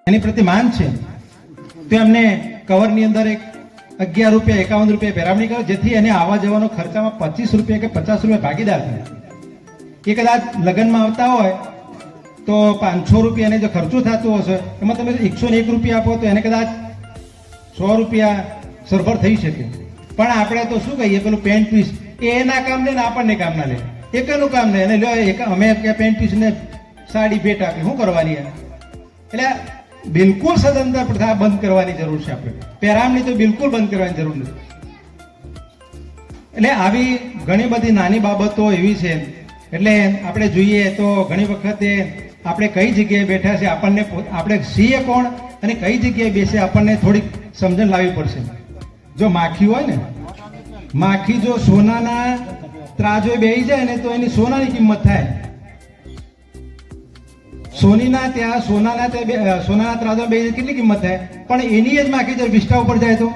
એની પ્રતિ માન છે તો એમને કવરની અંદર એક 11 રૂપિયા 51 રૂપિયા પેરામણી કરો, જેથી એને આવવા જવાનો ખર્ચામાં 25 રૂપિયા કે 50 રૂપિયા ભાગીદાર થાય. એ કદાચ લગ્નમાં આવતા હોય તો 500 રૂપિયાને જો ખર્ચો થતો હશે એમાં તમે 101 રૂપિયા આપો તો એને કદાચ 100 રૂપિયા સરભર થઈ શકે. પણ આપણે તો શું કહીએ, પેલું પેન્ટ પીસ એ એના કામ લે ને આપણને કામ ના લે, એકનું કામ લે અને લો અમે પેન્ટ પીસ ને સાડી ભેટ આપી, શું કરવાની? એટલે બિલકુલ સદંતર પ્રથા બંધ કરવાની જરૂર છે. આપણે પેરામણી તો બિલકુલ બંધ કરવાની જરૂર નથી. એટલે આવી ઘણી બધી નાની બાબતો એવી છે. એટલે આપણે જોઈએ તો ઘણી વખતે આપણે કઈ જગ્યાએ બેઠા છે, આપણને આપણે છીએ કોણ અને કઈ જગ્યાએ બેસે આપણને થોડીક સમજણ લાવવી પડશે. જો માખી હોય ને, માખી જો સોનાના ત્રાજોએ બેસી જાય ને તો એની સોનાની કિંમત થાય. સોનાના ત્રાજોમાં બેસી કેટલી કિંમત થાય, પણ એની જ માખી જો વિષ્ઠા ઉપર જાય તો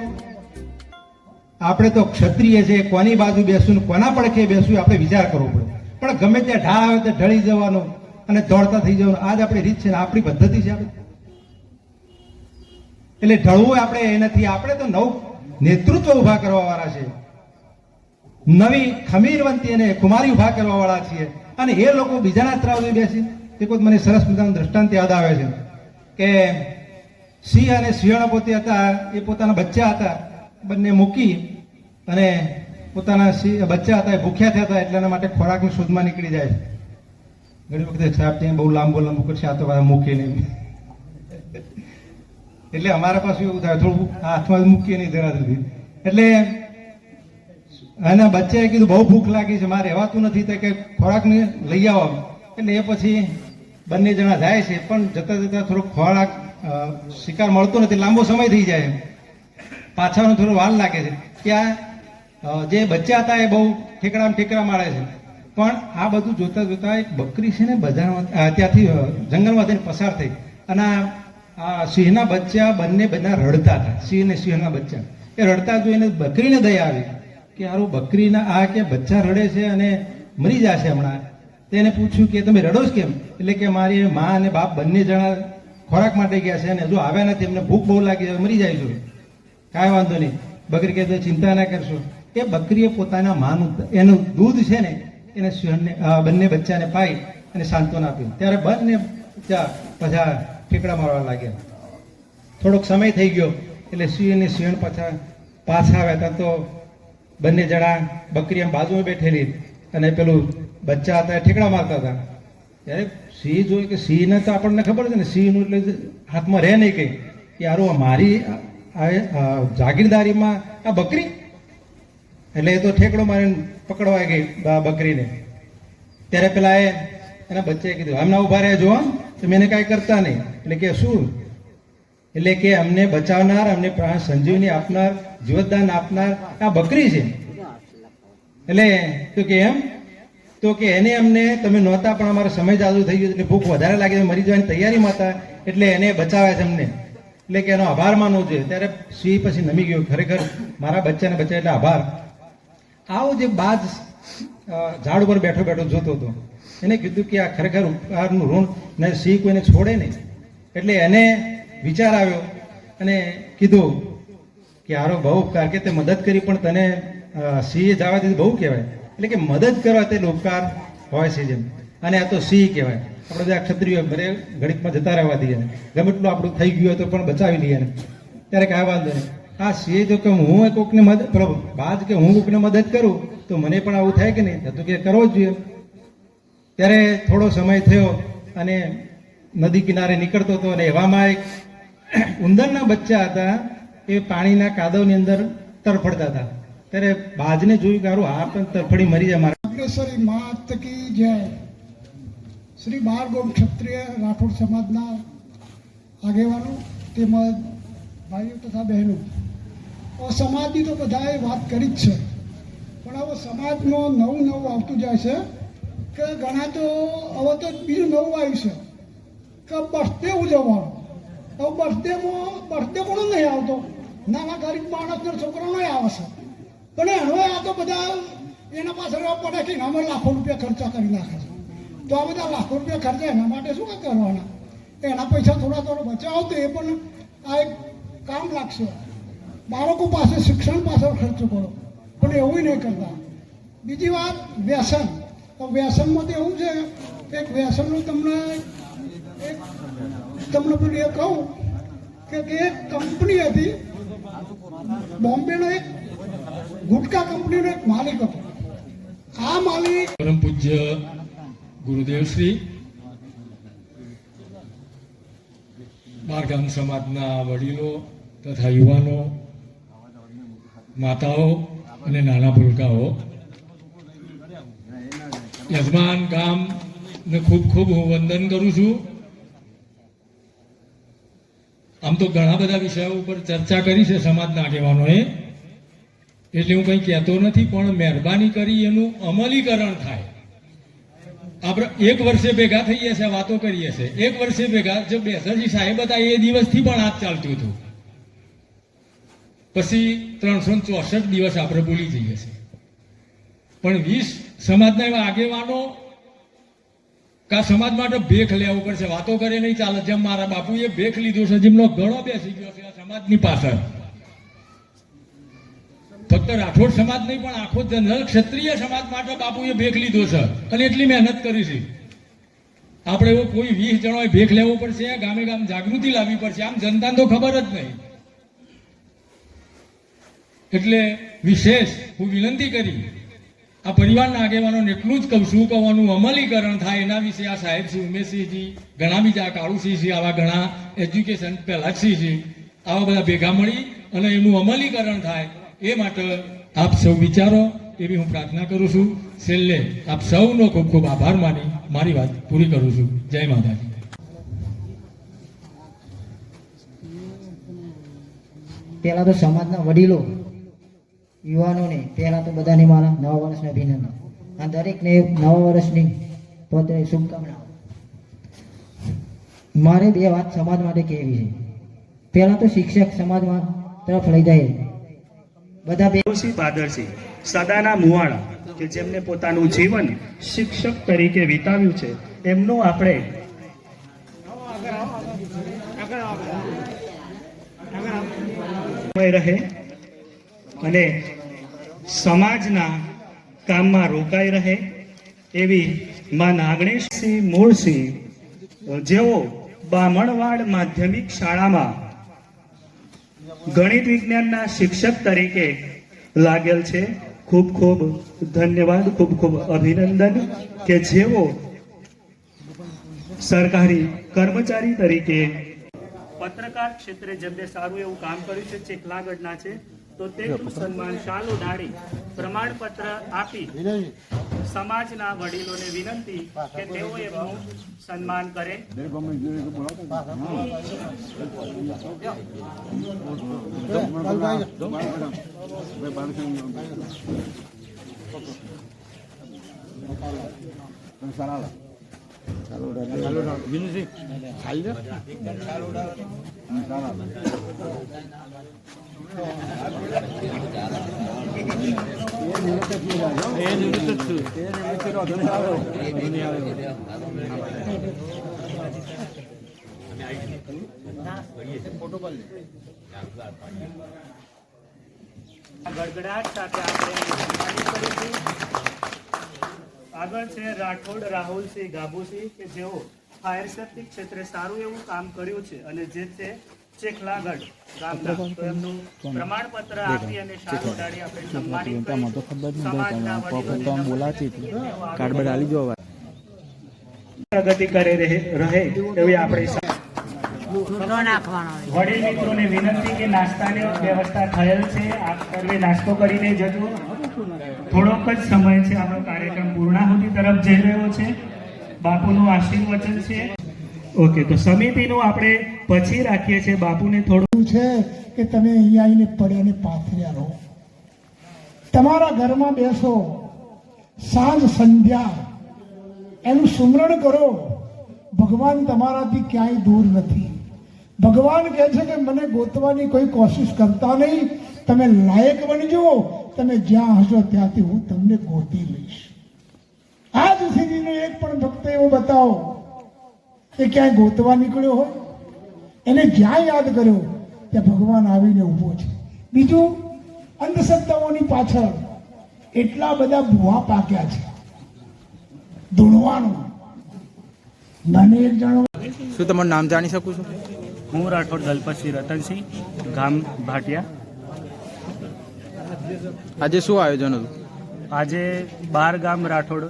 આપણે તો ક્ષત્રિય છે, કોની બાજુ બેસવું ને કોના પડખે બેસવું આપણે વિચાર કરવો પડે. પણ ગમે ત્યાં ઢાળ આવે તો ઢળી જવાનું અને દોડતા થઈ જવાનું, આ જ આપણી રીત છે ને આપણી પદ્ધતિ છે. એટલે ઢળવું આપણે એ નથી. આપણે તો નવું નેતૃત્વ ઉભા કરવા વાળા છે, નવી ખમીરવંતી અને કુમારી ઉભા કરવા વાળા છીએ. અને એ લોકો બીજાના ત્રાજે બેસી, એક વખત મને સરસ મજાનું દ્રષ્ટાંત યાદ આવે છે કે સિંહ અને સિંહણ પોતે હતા, એ પોતાના બચ્ચા હતા, બંને મૂકી અને પોતાના બચ્ચા હતા એ ભૂખ્યા થયા હતા, એટલે એના માટે ખોરાકની શોધમાં નીકળી જાય. ઘણી વખતે સાહેબ ત્યાં બહુ લાંબુ કરશે, આ તો બધા મૂકે નહીં. એટલે અમારા પાસે એવું થાય, થોડું હાથમાં મૂકીએ નહીં જરા જલ્દી. એટલે એના બચ્ચાએ કીધું બહુ ભૂખ લાગી છે, મારે રહેવાતું નથી, તો કે ખોરાકને લઈ આવો. એટલે એ પછી બંને જણા જાય છે, પણ જતા જતા થોડોક ખોરાક શિકાર મળતો નથી, લાંબો સમય થઈ જાય, પાછાનો થોડો વાર લાગે છે. ત્યાં જે બચ્ચા હતા એ બહુ ઠેકડા મારે છે. પણ આ બધું જોતા જોતા એક બકરી છે ને બજારમાં ત્યાંથી જંગલમાંથી પસાર થઈ અને આ સિંહના બચ્ચા બંને બધા રડતા હતા. સિંહ ને સિંહના બચ્ચા એ રડતા જોઈને બકરીને દયા આવી કે હારું બકરીના આ કે બચ્ચા રડે છે અને મરી જશે હમણાં. તેને પૂછ્યું કે તમે રડો છો કેમ? એટલે કે મારી મા અને બાપ બંને જણા ખોરાક માટે ગયા છે અને હજુ આવ્યા નથી, એમને ભૂખ બહુ લાગી, મરી જાય છે. કાંઈ વાંધો નહીં, બકરી કહે ચિંતા ના કરશો. એ બકરીએ પોતાના માનું એનું દૂધ છે ને એને બંને બચ્ચાને પાઈ અને સાંત્વના આપ્યું. ત્યારે બંને પાછા ઠેકડા મારવા લાગ્યા. થોડોક સમય થઈ ગયો એટલે સિંહ અને સિંહણ પાછા આવ્યા હતા તો બંને જણા બકરી આમ બાજુમાં બેઠેલી અને પેલું બચ્ચા હતા ઠેકડા મારતા હતા. ત્યારે સિંહ જોયું કે સિંહને તો આપણને ખબર છે ને, સિંહનું એટલે હાથમાં રહે નહીં કઈ કે યારું મારી જાગીરદારીમાં આ બકરી. એટલે એ તો ઠેકડો મારીને પકડવા ગઈ બકરીને. ત્યારે પેલા એના બચ્ચાએ કીધું આમના ઉભા રહ્યા જો, તમે એને કાંઈ કરતા નહીં. એટલે કે શું? એટલે કે અમને બચાવનાર, અમને પ્રાણ સંજીવની આપનાર, જીવતદાન આપનાર આ બકરી છે. એટલે તો કે એમ તો કે એને અમને તમે નહોતા, પણ અમારો સમય જાજુ થઈ ગયો એટલે ભૂખ વધારે લાગી, મરી જવાની તૈયારીમાં હતા, એટલે એને બચાવ્યા છે અમને, એટલે કે એનો આભાર માનવો જોઈએ. ત્યારે સિંહ પછી નમી ગયો, ખરેખર મારા બચ્ચાને બચાવ્યા એટલે આભાર. આવો જે બાજ ઝાડ ઉપર બેઠો બેઠો જોતો હતો, એને કીધું કે આ ખરેખર ઉપકારનું ઋણ ને સિંહ કોઈને છોડે નહીં. એટલે એને વિચાર આવ્યો અને કીધું કે આરો બહુ ઉપકાર, કે તે મદદ કરી પણ તને સિંહે જવા દીધું બહુ કહેવાય. એટલે કે મદદ કરવા તે ઉપકાર હોય છે જેમ, અને આ તો સિંહ કહેવાય. આપણે બધા ક્ષત્રિયો ભરે ઘડીકમાં જતા રહેવા દઈએ, ગમે એટલું આપણું થઈ ગયું હોય તો પણ બચાવી લઈએ. ત્યારે કાંઈ વાંધો નહીં. આ સિંહ તો કે હું કોકને મદદ, બાજ કે હું કોકને મદદ કરું તો મને પણ આવું થાય કે નહીં, તો કે કરવો જ જોઈએ. ત્યારે થોડો સમય થયો અને નદી કિનારે નીકળતો હતો અને એવામાં એક ઉંદરના બચ્ચા હતા, એ પાણીના કાદવની અંદર તરફડતા હતા. ત્યારે બાજને જોયું કે હારું આ પણ તરફડી મરી જાય મારા. અગ્રેસરી માત કી જય. શ્રી બારગોમ ક્ષત્રિય રાઠોડ સમાજના આગેવાનો તેમજ ભાઈઓ તથા બહેનો, સમાજની તો બધાએ વાત કરી જ છે, પણ હવે સમાજમાં નવું આવતું જાય છે કે ઘણા તો હવે તો બીજું નવું આવ્યું છે કે બર્થડે ઉજવવાનો. હવે બર્થડે પણ નહીં આવતો, નાના ગરીબ માણસના છોકરાનો આવે છે, પણ હવે આ તો બધા એના પાછળ પડે કે અમે લાખો રૂપિયા ખર્ચા કરી નાખે છે. તો આ બધા લાખો રૂપિયા ખર્ચા એના માટે શું કરવાના? એના પૈસા થોડા થોડા બચાવો તો એ પણ આ એક કામ લાગશે. બાળકો પાસે શિક્ષણ પાછળ ખર્ચો કરો, પણ એવું નહીં કરતા. બીજી વાત, વ્યસન. તો વ્યસનમાં તો એવું છે કે એક વ્યસનનું તમને પેલું એ કહું કે એક કંપની હતી બોમ્બેનો, એક ગુટકા કંપનીનો એક માલિક હતો. આ માલિક પરમ પૂજ્ય ગુરુદેવ શ્રી બારગામ સમાજના વડીલો તથા યુવાનો, માતાઓ અને નાના ભૂલકાઓ, યજમાન ગામને ખૂબ ખૂબ હું વંદન કરું છું. આમ તો ઘણા બધા વિષયો ઉપર ચર્ચા કરી છે સમાજના આગેવાનોએ, એટલે હું કંઈ કહેતો નથી, પણ મહેરબાની કરી એનું અમલીકરણ થાય. આપણે એક વર્ષે ભેગા થઈએ છીએ, વાતો કરીએ છીએ. એક વર્ષે ભેગા જો બેસરજી સાહેબ હતા એ દિવસથી પણ આ જ ચાલતું હતું. પછી 364 દિવસ આપણે ભૂલી જઈએ છીએ. પણ 20 સમાજના એવા આગેવાનો કા સમાજ માટે ભેખ લેવું પડશે. વાતો કરે નહીં ચાલે. જેમ મારા બાપુએ ભેખ લીધો છે, જેમનો ગળો બેસી ગયો છે આ સમાજની પાછળ. ફક્ત રાઠોડ સમાજ નહીં પણ આખો જનરલ ક્ષત્રિય સમાજ માટે બાપુએ ભેખ લીધો છે અને એટલી મહેનત કરી છે. આપણે એવો કોઈ 20 જણોએ ભેખ લેવો પડશે, ગામે ગામ જાગૃતિ લાવવી પડશે. આમ જનતાને તો ખબર જ નહીં. એટલે વિશેષ હું વિનંતી કરી આ પરિવારના આગેવાનોને એટલું જ કહું છું કે આનું અમલીકરણ થાય એના વિશે આ સાહેબ શ્રી ઉમેશસિંહજી, ઘણા બીજા કાળુસિંહજી, આવા ઘણા એજ્યુકેશન પહેલાસિંહજી, આવા બધા ભેગા મળી અને એનું અમલીકરણ થાય એ માટે આપ સૌ વિચારો એવી હું પ્રાર્થના કરું છું. છેલ્લે આપ સૌનો ખૂબ ખૂબ આભાર માની મારી વાત પૂરી કરું છું. જય માતાજી. પહેલા તો સમાજના વડીલો, યુવાનોને પહેલા તો બધાને મારા નવા વર્ષના અભિનંદન અને દરેકને નવા વર્ષની પોતે શુભકામનાઓ. મારે બે વાત સમાજ માટે કહેવી છે. પહેલા તો શિક્ષક સમાજમાં તરફ લઈ જાય બધા બાદરસિંહ સદાના મુવાણા કે જેમને પોતાનું જીવન શિક્ષક તરીકે વિતાવ્યું છે, એમનું આપણે રહે અને સમાજના કામમાં રોકાઈ રહે એવી માં નાગણેશસિંહ મૂળસિંહ, જેઓ બામણવાડ માધ્યમિક શાળામાં ગણિત વિજ્ઞાનના શિક્ષક તરીકે લાગેલ છે. ખૂબ ખૂબ ધન્યવાદ, ખૂબ ખૂબ અભિનંદન કે જેઓ સરકારી કર્મચારી તરીકે પત્રકાર ક્ષેત્રે જેમને સારું એવું કામ કર્યું છે, ચેખલાગઢના છે, તો તેનું સન્માન શાલ ઉડાડી પ્રમાણપત્ર આપી સમાજના વડીલોને વિનંતી કે તેઓ એમનું સન્માન કરે. ગડગડાટ સાથે આપણે કરીશું. આગળ છે રાઠોડ રાહુલસિંહ ગાભુસિંહ કે જેઓ ફાયર સેફ્ટી ક્ષેત્રે સારું એવું કામ કર્યું છે અને જે છે ચેખલાગઢ ગામના, તો એમનું પ્રમાણપત્ર આપી અને શાલ ઉડાડી આપણે સન્માનિત કરી સમાજના વડીલો પ્રગતિ કરે રહે એવી આપણે વડીલ મિત્રોને વિનંતી કે નાસ્તાની વ્યવસ્થા થયેલ છે. આપ સર્વે નાસ્તો કરીને જજો. થોડોક જ સમય છે, આપણો કાર્યક્રમ પૂર્ણાહુતિ તરફ જઈ રહ્યો છે. બાપુનું આશીર્વચન છે. ઓકે, તો સમિતિનું આપણે પછી રાખીએ છીએ. બાપુને થોડું છે કે તમે અહીંયા આવીને પડ્યાને પાથર્યા રહો. તમારા ઘરમાં બેસો, સાંજ સંધ્યા એનું સુમરણ કરો. ભગવાન તમારાથી ક્યાંય દૂર નથી. ભગવાન કહે છે કે મને ગોતવાની કોઈ કોશિશ કરતા નહીં, તમે લાયક બનજો. તમે જ્યાં હશો ત્યાંથી હું તમને ગોતી લઈશ. આજ સુધીનો એક પણ ભક્ત એવો બતાવો એ ક્યાંય ગોતવા નીકળ્યો હોય, એને જ્યાં યાદ કર્યો ત્યાં ભગવાન આવીને ઊભો છે. બીજું, અંધશ્રદ્ધાઓની પાછળ એટલા બધા ભૂવા પાક્યા છે, ધૂણવાનું. મને એક જણો શું તમારું નામ જાણી શકું છું? હું રાઠોડ દલપતસિંહ રતનસિંહ, ગામ ભાટિયા. આજે શું આયોજન હતું? આજે 12 ગામ રાઠોડ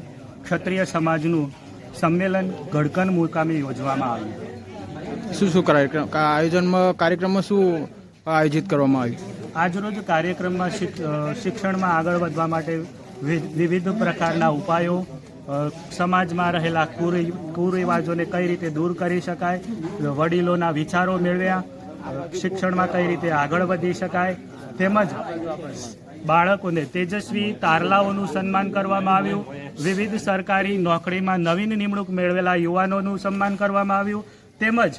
ક્ષત્રિય સમાજનું સંમેલન ગડકન મુકામે યોજવામાં આવ્યું. શું કાર્યક્રમમાં શું આયોજિત કરવામાં આવ્યું? આજરોજ કાર્યક્રમમાં શિક્ષણમાં આગળ વધવા માટે વિવિધ પ્રકારના ઉપાયો, સમાજમાં રહેલા કુરિવાજોને કઈ રીતે દૂર કરી શકાય, વડીલોના વિચારો મેળવ્યા, શિક્ષણમાં કઈ રીતે આગળ વધી શકાય, તેમજ બાળકોને તેજસ્વી તારલાઓનું સન્માન કરવામાં આવ્યું. વિવિધ સરકારી નોકરીમાં નવીન નિમણૂક મેળવેલા યુવાનોનું સન્માન કરવામાં આવ્યું. તેમજ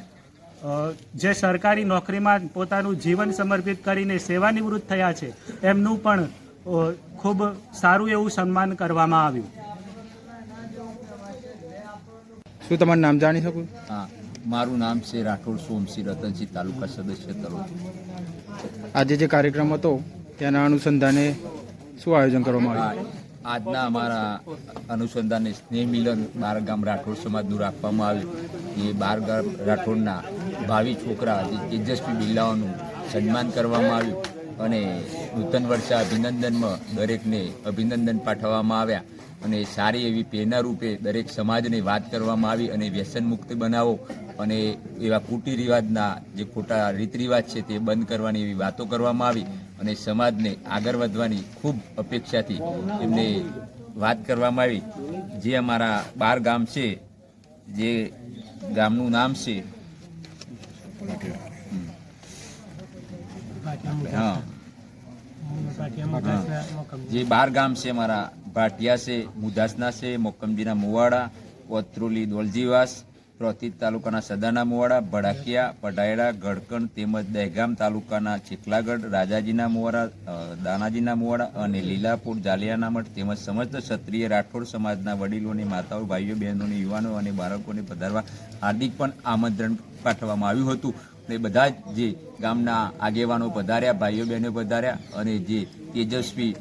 જે સરકારી નોકરીમાં પોતાનું જીવન સમર્પિત કરીને સેવાનિવૃત્ત થયા છે એમનું પણ ખૂબ સારું એવું સન્માન કરવામાં આવ્યું. શું તમારું નામ જાણી શકું? હા, મારું નામ છે રાઠોડ સોમસિંહ રતનસિંહ, તાલુકા સદસ્ય તલોદ. આજે જે કાર્યક્રમ હતો તેના અનુસંધાને શું આયોજન કરવામાં આવ્યું? આજના અમારા અનુસંધાને સ્નેહ મિલન 12 ગામ રાઠોડ સમાજનું રાખવામાં આવ્યું. એ 12 ગામ રાઠોડના ભાવિ છોકરા જે તેજસ્વી બિલ્લાઓનું સન્માન કરવામાં આવ્યું અને નૂતન વર્ષા અભિનંદનમાં દરેકને અભિનંદન પાઠવવામાં આવ્યા અને સારી એવી પ્રેરણા રૂપે દરેક સમાજને વાત કરવામાં આવી અને વ્યસન મુક્ત બનાવો અને એવા કુટી રિવાજના જે ખોટા રીત રિવાજ છે તે બંધ કરવાની એવી વાતો કરવામાં આવી અને સમાજને આગળ વધવાની ખૂબ અપેક્ષાથી એમને વાત કરવામાં આવી. જે અમારા 12 ગામ છે, જે ગામનું નામ છે જે 12 ગામ છે અમારા ભાટિયા છે, મુદાસના છે, મોકમજીના મુવાડા, કોત્રોલી દોલજીવાસ, પ્રોતિત તાલુકાના સદાના મુવાડા, ભડાકિયા, પઢાયડા, ગડકણ તેમજ દહેગામ તાલુકાના ચીખલાગઢ, રાજાજીના મુવાડા, દાનાજીના મુવાડા અને લીલાપુર, જાલિયાનામઠ તેમજ સમસ્ત ક્ષત્રિય રાઠોડ સમાજના વડીલોની માતાઓ, ભાઈઓ, બહેનોને, યુવાનો અને બાળકોને પધારવા હાર્દિક પણ આમંત્રણ પાઠવવામાં આવ્યું હતું. અને બધા જ જે ગામના આગેવાનો પધાર્યા, ભાઈઓ બહેનો પધાર્યા અને જે તેજસ્વી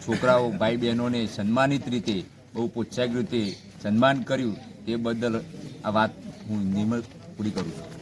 છોકરાઓ ભાઈ બહેનોને સન્માનિત રીતે બહુ પ્રોત્સાહિત રીતે સન્માન કર્યું તે બદલ આ વાત હું નિર્મળ પૂરી કરું છું.